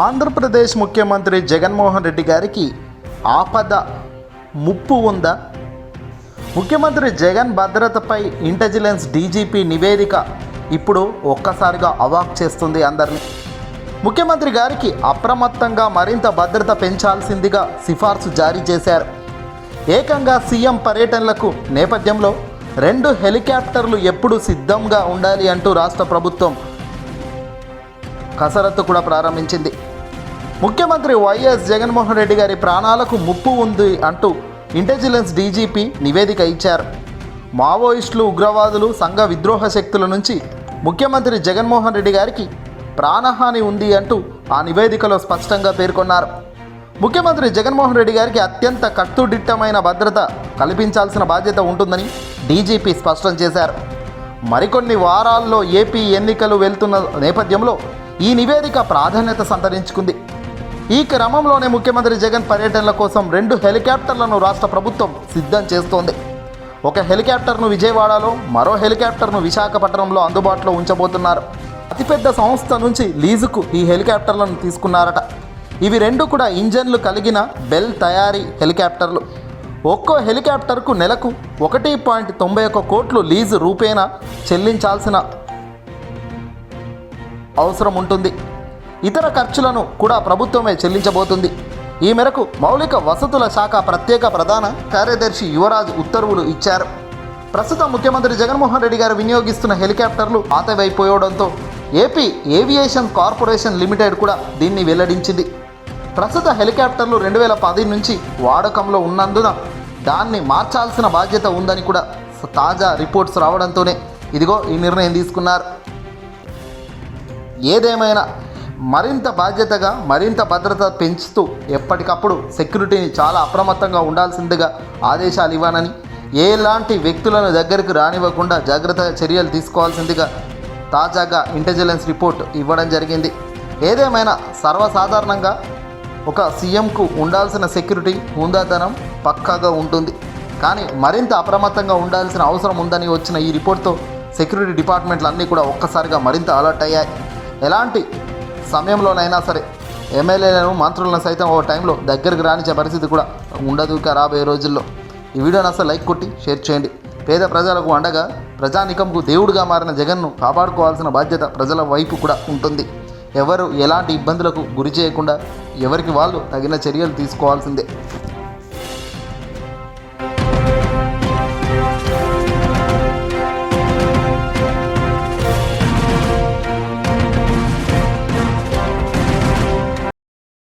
ఆంధ్రప్రదేశ్ ముఖ్యమంత్రి జగన్మోహన్ రెడ్డి గారికి ఆపద ముప్పు ఉందా? ముఖ్యమంత్రి జగన్ భద్రతపై ఇంటెలిజెన్స్ డీజీపీ నివేదిక ఇప్పుడు ఒక్కసారిగా అవాక్ చేస్తుంది అందరినీ. ముఖ్యమంత్రి గారికి అప్రమత్తంగా మరింత భద్రత పెంచాల్సిందిగా సిఫార్సు జారీ చేశారు. ఏకంగా సీఎం పర్యటనలకు నేపథ్యంలో 2 హెలికాప్టర్లు ఎప్పుడు సిద్ధంగా ఉండాలి అంటూ రాష్ట్ర ప్రభుత్వం కసరత్తు కూడా ప్రారంభించింది. ముఖ్యమంత్రి వైఎస్ జగన్మోహన్ రెడ్డి గారి ప్రాణాలకు ముప్పు ఉంది అంటూ ఇంటెలిజెన్స్ డీజీపీ నివేదిక ఇచ్చారు. మావోయిస్టులు, ఉగ్రవాదులు, సంఘ విద్రోహ శక్తుల నుంచి ముఖ్యమంత్రి జగన్మోహన్ రెడ్డి గారికి ప్రాణహాని ఉంది అంటూ ఆ నివేదికలో స్పష్టంగా పేర్కొన్నారు. ముఖ్యమంత్రి జగన్మోహన్ రెడ్డి గారికి అత్యంత కట్టుదిట్టమైన భద్రత కల్పించాల్సిన బాధ్యత ఉంటుందని డీజీపీ స్పష్టం చేశారు. మరికొన్ని వారాల్లో ఏపీ ఎన్నికలు వెళ్తున్న నేపథ్యంలో ఈ నివేదిక ప్రాధాన్యత సంతరించుకుంది. ఈ క్రమంలోనే ముఖ్యమంత్రి జగన్ పర్యటనల కోసం 2 హెలికాప్టర్లను రాష్ట్ర ప్రభుత్వం సిద్ధం చేస్తోంది. ఒక హెలికాప్టర్ను విజయవాడలో, మరో హెలికాప్టర్ను విశాఖపట్నంలో అందుబాటులో ఉంచబోతున్నారు. అతిపెద్ద సంస్థ నుంచి లీజుకు ఈ హెలికాప్టర్లను తీసుకున్నారట. ఇవి 2 కూడా ఇంజన్లు కలిగిన బెల్ తయారీ హెలికాప్టర్లు. ఒక్కో హెలికాప్టర్కు నెలకు 1.91 కోట్లు లీజు రూపేణా చెల్లించాల్సిన అవసరం ఉంటుంది. ఇతర ఖర్చులను కూడా ప్రభుత్వమే చెల్లించబోతుంది. ఈ మేరకు మౌలిక వసతుల శాఖ ప్రత్యేక ప్రధాన కార్యదర్శి యువరాజ్ ఉత్తర్వులు ఇచ్చారు. ప్రస్తుతం ముఖ్యమంత్రి జగన్మోహన్ రెడ్డి గారు వినియోగిస్తున్న హెలికాప్టర్లు పాతవైపోవడంతో ఏపీ ఏవియేషన్ కార్పొరేషన్ లిమిటెడ్ కూడా దీన్ని వెల్లడించింది. ప్రస్తుత హెలికాప్టర్లు 2010 నుంచి వాడకంలో ఉన్నందున దాన్ని మార్చాల్సిన బాధ్యత ఉందని కూడా తాజా రిపోర్ట్స్ రావడంతోనే ఇదిగో ఈ నిర్ణయం తీసుకున్నారు. ఏదేమైనా మరింత బాధ్యతగా, మరింత భద్రత పెంచుతూ ఎప్పటికప్పుడు సెక్యూరిటీని చాలా అప్రమత్తంగా ఉండాల్సిందిగా ఆదేశాలు ఇవ్వనని, ఎలాంటి వ్యక్తులను దగ్గరికి రానివ్వకుండా జాగ్రత్త చర్యలు తీసుకోవాల్సిందిగా తాజాగా ఇంటెలిజెన్స్ రిపోర్ట్ ఇవ్వడం జరిగింది. ఏదేమైనా సర్వసాధారణంగా ఒక సీఎంకు ఉండాల్సిన సెక్యూరిటీ, హుందాతనం పక్కాగా ఉంటుంది. కానీ మరింత అప్రమత్తంగా ఉండాల్సిన అవసరం ఉందని వచ్చిన ఈ రిపోర్ట్తో సెక్యూరిటీ డిపార్ట్మెంట్లు అన్నీ కూడా ఒక్కసారిగా మరింత అలర్ట్ అయ్యాయి. ఎలాంటి సమయంలోనైనా సరే ఎమ్మెల్యేలను, మంత్రులను సైతం ఓ టైంలో దగ్గరికి రానిచ్చే పరిస్థితి కూడా ఉండదు ఇక రాబోయే రోజుల్లో. ఈ వీడియోని అసలు లైక్ కొట్టి షేర్ చేయండి. పేద ప్రజలకు అండగా, ప్రజానికంకు దేవుడిగా మారిన జగన్ను కాపాడుకోవాల్సిన బాధ్యత ప్రజల వైపు కూడా ఉంటుంది. ఎవరు ఎలాంటి ఇబ్బందులకు గురి చేయకుండా ఎవరికి వాళ్ళు తగిన చర్యలు తీసుకోవాల్సిందే.